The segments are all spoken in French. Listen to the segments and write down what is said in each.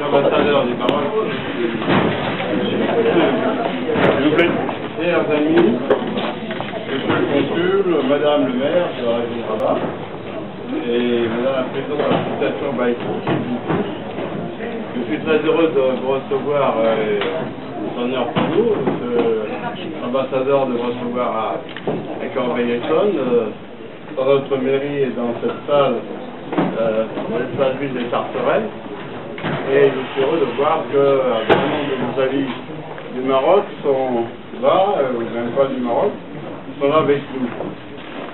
ambassadeurs du Maroc, chers amis, monsieur le consul, madame le maire de la région de Rabat et madame la présidente de l'association Baïkou, je suis très heureux de vous recevoir, c'est un honneur pour nous, ambassadeur de vous recevoir à Corbeil-Essonnes, dans notre mairie et dans cette salle, dans l'espace ville des Charterets. Et je suis heureux de voir que vraiment de nos amis du Maroc sont là, ou même pas du Maroc, sont là avec nous.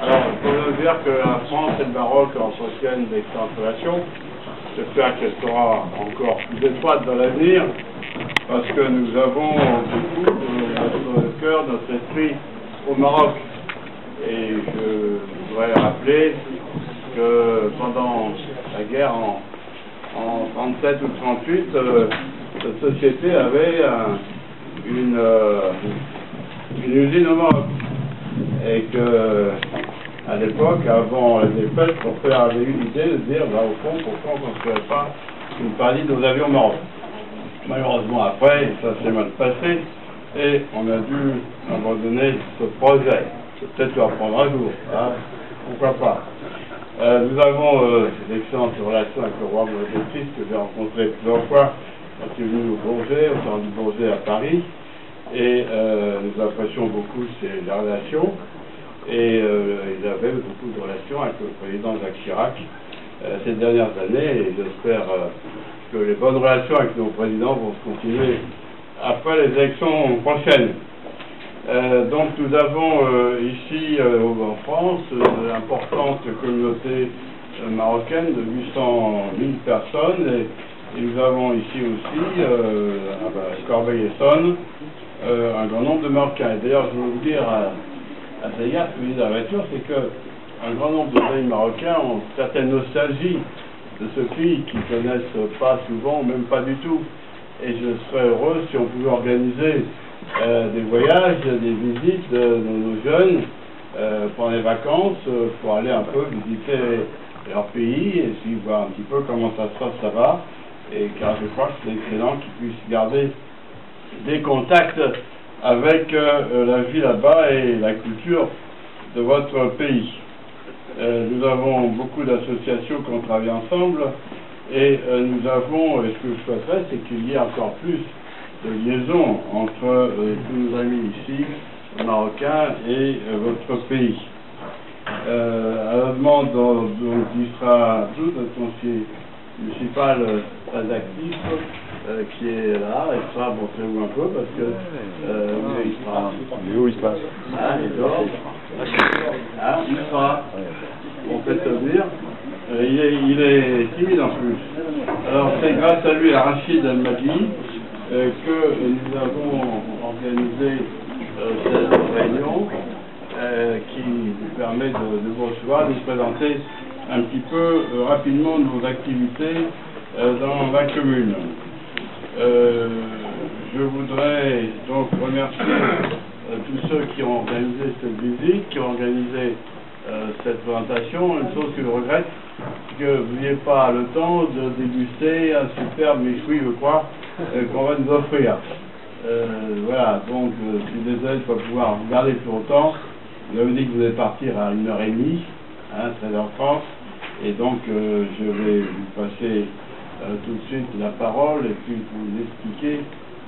Alors, il faut dire que la France et le Maroc entretiennent d'excellentes relations. J'espère qu'elle sera encore plus étroite dans l'avenir, parce que nous avons beaucoup de notre cœur, notre esprit au Maroc. Et je voudrais rappeler que pendant la guerre en 37 ou 38, cette société avait une usine au Maroc. Et que, à l'époque, avant les défaites, mon père avait eu l'idée de dire, bah, au fond, pourquoi on ne construirait pas une partie de nos avions au Maroc. Malheureusement, après, ça s'est mal passé, et on a dû abandonner ce projet. Peut-être le reprendre un jour, hein, pourquoi pas. Nous avons d'excellentes relations avec le roi Mohamed VI, que j'ai rencontré plusieurs fois quand il est venu au Bourget, au centre du Bourget à Paris, et nous apprécions beaucoup ces relations, et il avait beaucoup de relations avec le président Jacques Chirac ces dernières années, et j'espère que les bonnes relations avec nos présidents vont se continuer après les élections prochaines. Donc nous avons ici en France l'importante communauté marocaine de 800 000 personnes et nous avons ici aussi à Corbeil-Essonnes un grand nombre de Marocains. Et d'ailleurs je veux vous dire à cet égard, ce que je dis dans la voiture, c'est qu'un grand nombre de pays marocains ont une certaine nostalgie de ce pays qu'ils ne connaissent pas souvent, même pas du tout. Et je serais heureux si on pouvait organiser des voyages, des visites de nos jeunes pendant les vacances pour aller un peu visiter leur pays et puis voir un petit peu comment ça se passe là-bas. Et car je crois que c'est excellent qu'ils puissent garder des contacts avec la vie là-bas et la culture de votre pays. Nous avons beaucoup d'associations qui ont travaillé ensemble et nous avons, et ce que je souhaiterais, c'est qu'il y ait encore plus de liaison entre tous nos amis ici, marocains, et votre pays. À la demande qui sera tout notre conseiller municipal très actif, qui est là, il sera, montrez-vous un peu, parce que il sera. Où il se passe? Ah, il dort. Ah, il sera. On peut te dire. Il est timide en plus. Alors c'est grâce à lui, à Rachid Al-Mahdi, que nous avons organisé cette réunion qui nous permet de vous recevoir, de nous présenter un petit peu rapidement nos activités dans la commune. Je voudrais donc remercier tous ceux qui ont organisé cette visite, qui ont organisé cette présentation. Une chose que je regrette, c'est que vous n'ayez pas le temps de déguster un superbe méchoui, je crois, qu'on va nous offrir. Voilà, donc je suis désolé de ne pas pouvoir vous garder plus longtemps. Vous avez dit que vous allez partir à 1h30, hein, 13h30, et donc je vais vous passer tout de suite la parole et puis vous expliquer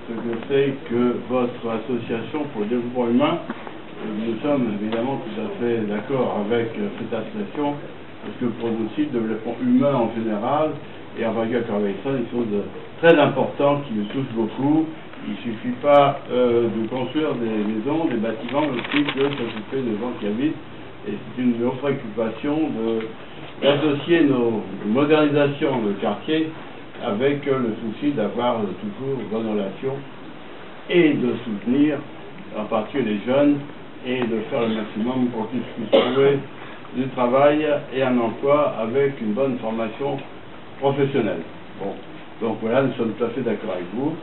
ce que c'est que votre association pour le développement humain. Nous sommes évidemment tout à fait d'accord avec cette association, parce que pour nous aussi, le développement humain en général, et en particulier à Corbeil-Essonnes, une chose très importante qui nous touche beaucoup. Il ne suffit pas de construire des maisons, des bâtiments, mais aussi de s'occuper des gens qui habitent. Et c'est une de nos préoccupations d'associer nos modernisations de quartier avec le souci d'avoir toujours de bonnes relations et de soutenir en particulier les jeunes et de faire le maximum pour qu'ils puissent trouver du travail et un emploi avec une bonne formation professionnelle. Bon, donc voilà, nous sommes tout à fait d'accord avec vous.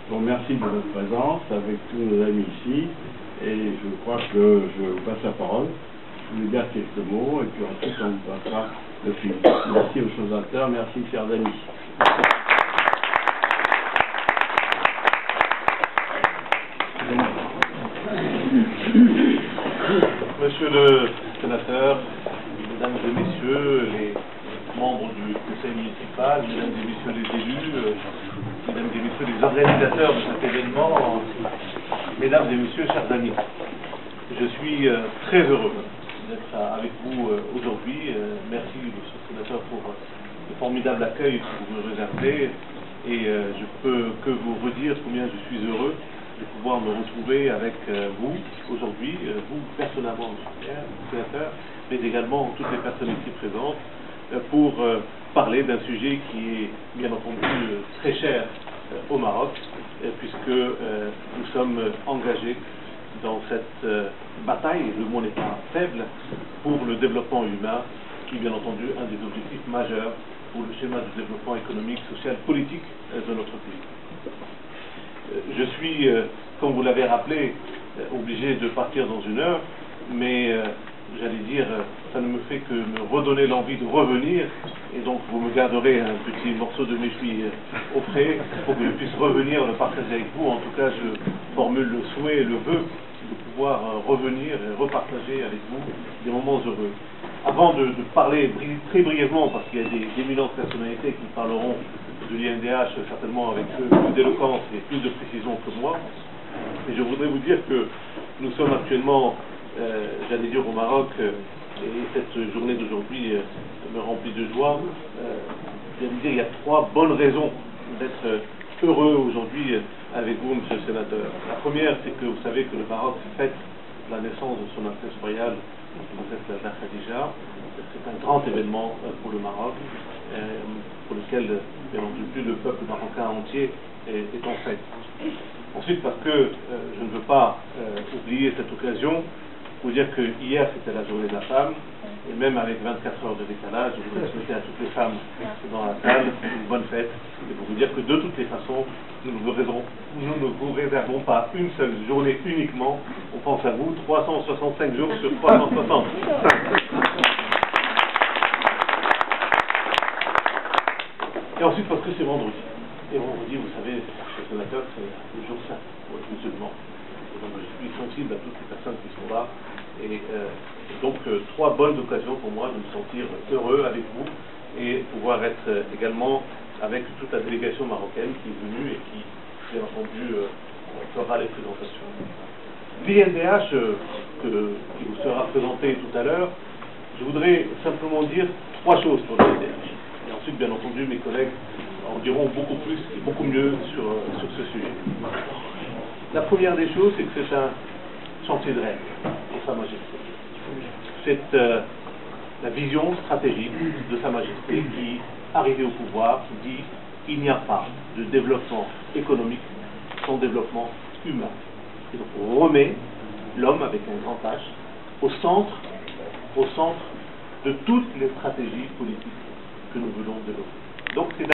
Je vous remercie de votre présence avec tous nos amis ici et je crois que je vous passe la parole. Je vais dire quelques mots et puis ensuite on vous passera le film. Merci aux choses à terre, merci chers amis. que les organisateurs de cet événement, mesdames et messieurs, chers amis. Je suis très heureux d'être avec vous aujourd'hui. Merci, monsieur le sénateur, pour le formidable accueil que vous me réservez. Et je peux que vous redire combien je suis heureux de pouvoir me retrouver avec vous aujourd'hui, vous personnellement, monsieur le sénateur, mais également toutes les personnes ici présentes, pour parler d'un sujet qui est bien entendu très cher au Maroc, puisque nous sommes engagés dans cette bataille, le mot n'est pas faible, pour le développement humain, qui est bien entendu un des objectifs majeurs pour le schéma de développement économique, social, politique de notre pays. Je suis, comme vous l'avez rappelé, obligé de partir dans une heure, mais j'allais dire, ça ne me fait que me redonner l'envie de revenir, et donc vous me garderez un petit morceau de méchoui au frais pour que je puisse revenir le partager avec vous. En tout cas, je formule le souhait et le vœu de pouvoir revenir et repartager avec vous des moments heureux. Avant de parler très brièvement, parce qu'il y a des éminentes personnalités qui parleront de l'INDH certainement avec plus d'éloquence et plus de précision que moi, et je voudrais vous dire que nous sommes actuellement, j'allais dire, au Maroc, et cette journée d'aujourd'hui me remplit de joie. J'allais dire, il y a 3 bonnes raisons d'être heureux aujourd'hui avec vous, monsieur le sénateur. La première, c'est que vous savez que le Maroc fête la naissance de son Altesse royale, la Reine Khadija. C'est un grand événement pour le Maroc, pour lequel, bien entendu, le peuple marocain entier est en fête. Ensuite, parce que je ne veux pas oublier cette occasion, pour dire que hier c'était la journée de la femme, et même avec 24 heures de décalage, je voudrais souhaiter à toutes les femmes dans la salle une bonne fête, et pour vous dire que de toutes les façons, nous ne vous réservons pas une seule journée uniquement, on pense à vous 365 jours sur 360. Et ensuite parce que c'est vendredi. Et vendredi, vous savez, le sénateur, c'est le jour saint pour les musulmans. Donc je suis sensible à toutes les personnes qui sont là. Et donc 3 bonnes occasions pour moi de me sentir heureux avec vous et pouvoir être également avec toute la délégation marocaine qui est venue et qui, bien entendu, fera les présentations. L'INDH qui vous sera présenté tout à l'heure, je voudrais simplement dire 3 choses pour l'INDH. Et ensuite, bien entendu, mes collègues en diront beaucoup plus et beaucoup mieux sur ce sujet. La première des choses, c'est que c'est un chantier de rêve pour Sa Majesté. C'est la vision stratégique de Sa Majesté qui, arrivée au pouvoir, dit qu'il n'y a pas de développement économique sans développement humain. Et donc on remet l'homme avec un grand H au centre de toutes les stratégies politiques que nous voulons développer. Donc c'est